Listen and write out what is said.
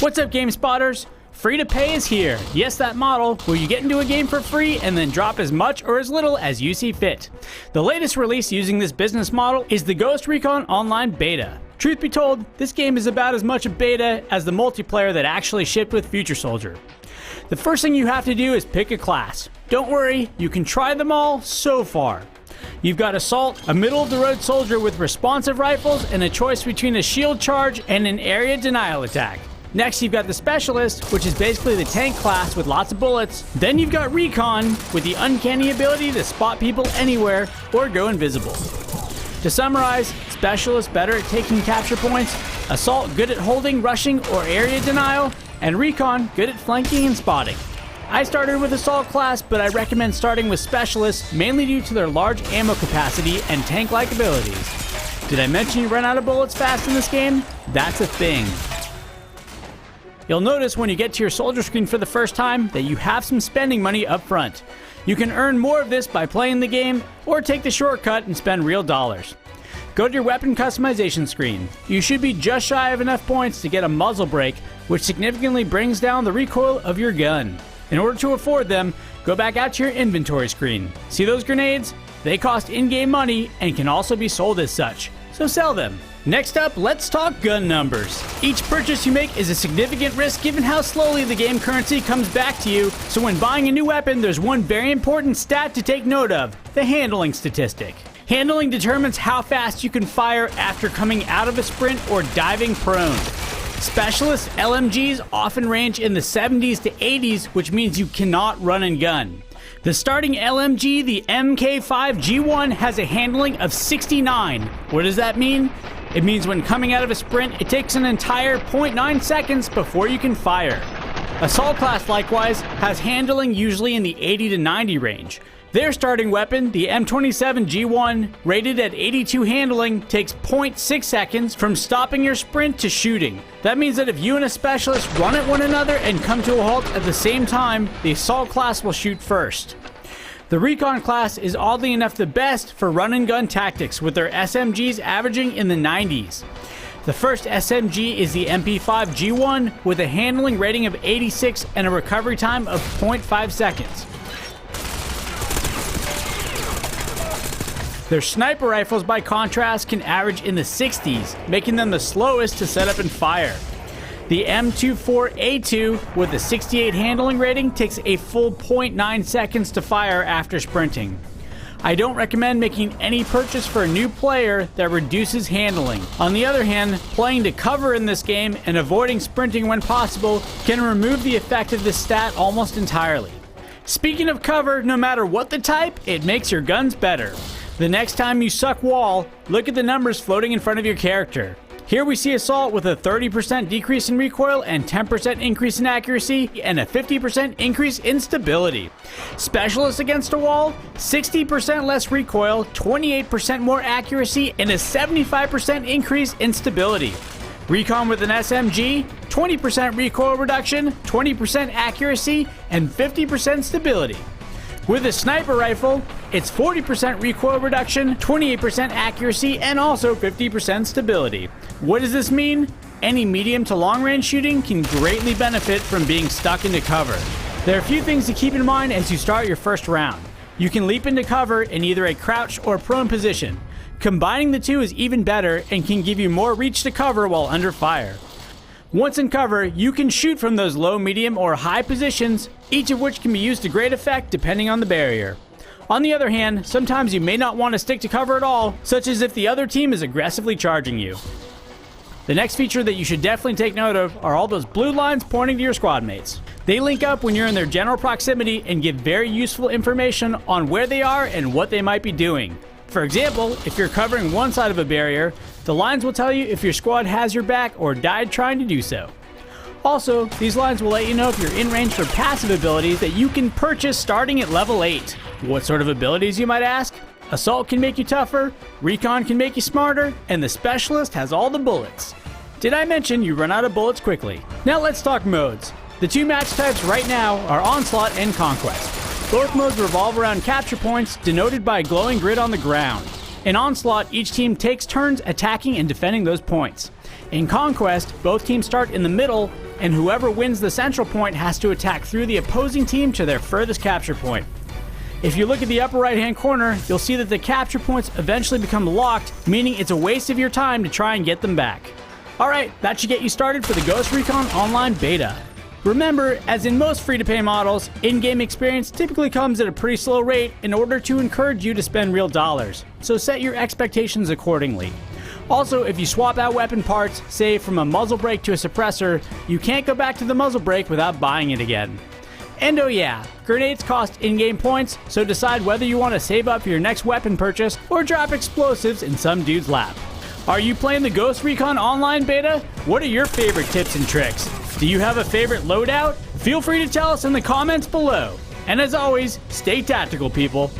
What's up, GameSpotters? Free to pay is here. Yes, that model where you get into a game for free and then drop as much or as little as you see fit. The latest release using this business model is the Ghost Recon Online Beta. Truth be told, this game is about as much a beta as the multiplayer that actually shipped with Future Soldier. The first thing you have to do is pick a class. Don't worry, you can try them all so far. You've got Assault, a middle-of-the-road soldier with responsive rifles and a choice between a shield charge and an area denial attack. Next, you've got the Specialist, which is basically the tank class with lots of bullets. Then you've got Recon, with the uncanny ability to spot people anywhere or go invisible. To summarize, Specialist better at taking capture points, Assault good at holding, rushing, or area denial, and Recon good at flanking and spotting. I started with Assault class, but I recommend starting with Specialists mainly due to their large ammo capacity and tank-like abilities. Did I mention you run out of bullets fast in this game? That's a thing. You'll notice when you get to your soldier screen for the first time that you have some spending money up front. You can earn more of this by playing the game or take the shortcut and spend real dollars. Go to your weapon customization screen. You should be just shy of enough points to get a muzzle brake, which significantly brings down the recoil of your gun. In order to afford them, go back out to your inventory screen. See those grenades? They cost in-game money and can also be sold as such, so sell them. Next up, let's talk gun numbers. Each purchase you make is a significant risk given how slowly the game currency comes back to you, so when buying a new weapon, there's one very important stat to take note of, the handling statistic. Handling determines how fast you can fire after coming out of a sprint or diving prone. Specialist LMGs often range in the 70s to 80s, which means you cannot run and gun. The starting LMG, the MK5G1, has a handling of 69. What does that mean? It means when coming out of a sprint, it takes an entire 0.9 seconds before you can fire. Assault class, likewise, has handling usually in the 80 to 90 range. Their starting weapon, the M27G1, rated at 82 handling, takes 0.6 seconds from stopping your sprint to shooting. That means that if you and a Specialist run at one another and come to a halt at the same time, the Assault class will shoot first. The Recon class is oddly enough the best for run and gun tactics, with their SMGs averaging in the 90s. The first SMG is the MP5G1 with a handling rating of 86 and a recovery time of 0.5 seconds. Their sniper rifles, by contrast, can average in the 60s, making them the slowest to set up and fire. The M24A2 with a 68 handling rating takes a full 0.9 seconds to fire after sprinting. I don't recommend making any purchase for a new player that reduces handling. On the other hand, playing to cover in this game and avoiding sprinting when possible can remove the effect of this stat almost entirely. Speaking of cover, no matter what the type, it makes your guns better. The next time you suck wall, look at the numbers floating in front of your character. Here we see Assault with a 30% decrease in recoil and 10% increase in accuracy and a 50% increase in stability. Specialist against a wall, 60% less recoil, 28% more accuracy, and a 75% increase in stability. Recon with an SMG, 20% recoil reduction, 20% accuracy, and 50% stability. With a sniper rifle, it's 40% recoil reduction, 28% accuracy, and also 50% stability. What does this mean? Any medium to long range shooting can greatly benefit from being stuck into cover. There are a few things to keep in mind as you start your first round. You can leap into cover in either a crouch or prone position. Combining the two is even better and can give you more reach to cover while under fire. Once in cover, you can shoot from those low, medium, or high positions, each of which can be used to great effect depending on the barrier. On the other hand, sometimes you may not want to stick to cover at all, such as if the other team is aggressively charging you. The next feature that you should definitely take note of are all those blue lines pointing to your squad mates. They link up when you're in their general proximity and give very useful information on where they are and what they might be doing. For example, if you're covering one side of a barrier, the lines will tell you if your squad has your back or died trying to do so. Also, these lines will let you know if you're in range for passive abilities that you can purchase starting at level 8. What sort of abilities, you might ask? Assault can make you tougher, Recon can make you smarter, and the Specialist has all the bullets. Did I mention you run out of bullets quickly? Now let's talk modes. The two match types right now are Onslaught and Conquest. Both modes revolve around capture points denoted by a glowing grid on the ground. In Onslaught, each team takes turns attacking and defending those points. In Conquest, both teams start in the middle and whoever wins the central point has to attack through the opposing team to their furthest capture point. If you look at the upper right hand corner, you'll see that the capture points eventually become locked, meaning it's a waste of your time to try and get them back. Alright, that should get you started for the Ghost Recon Online Beta. Remember, as in most free-to-pay models, in-game experience typically comes at a pretty slow rate in order to encourage you to spend real dollars, so set your expectations accordingly. Also, if you swap out weapon parts, say from a muzzle brake to a suppressor, you can't go back to the muzzle brake without buying it again. And oh yeah, grenades cost in-game points, so decide whether you want to save up for your next weapon purchase or drop explosives in some dude's lap. Are you playing the Ghost Recon Online Beta? What are your favorite tips and tricks? Do you have a favorite loadout? Feel free to tell us in the comments below. And as always, stay tactical, people.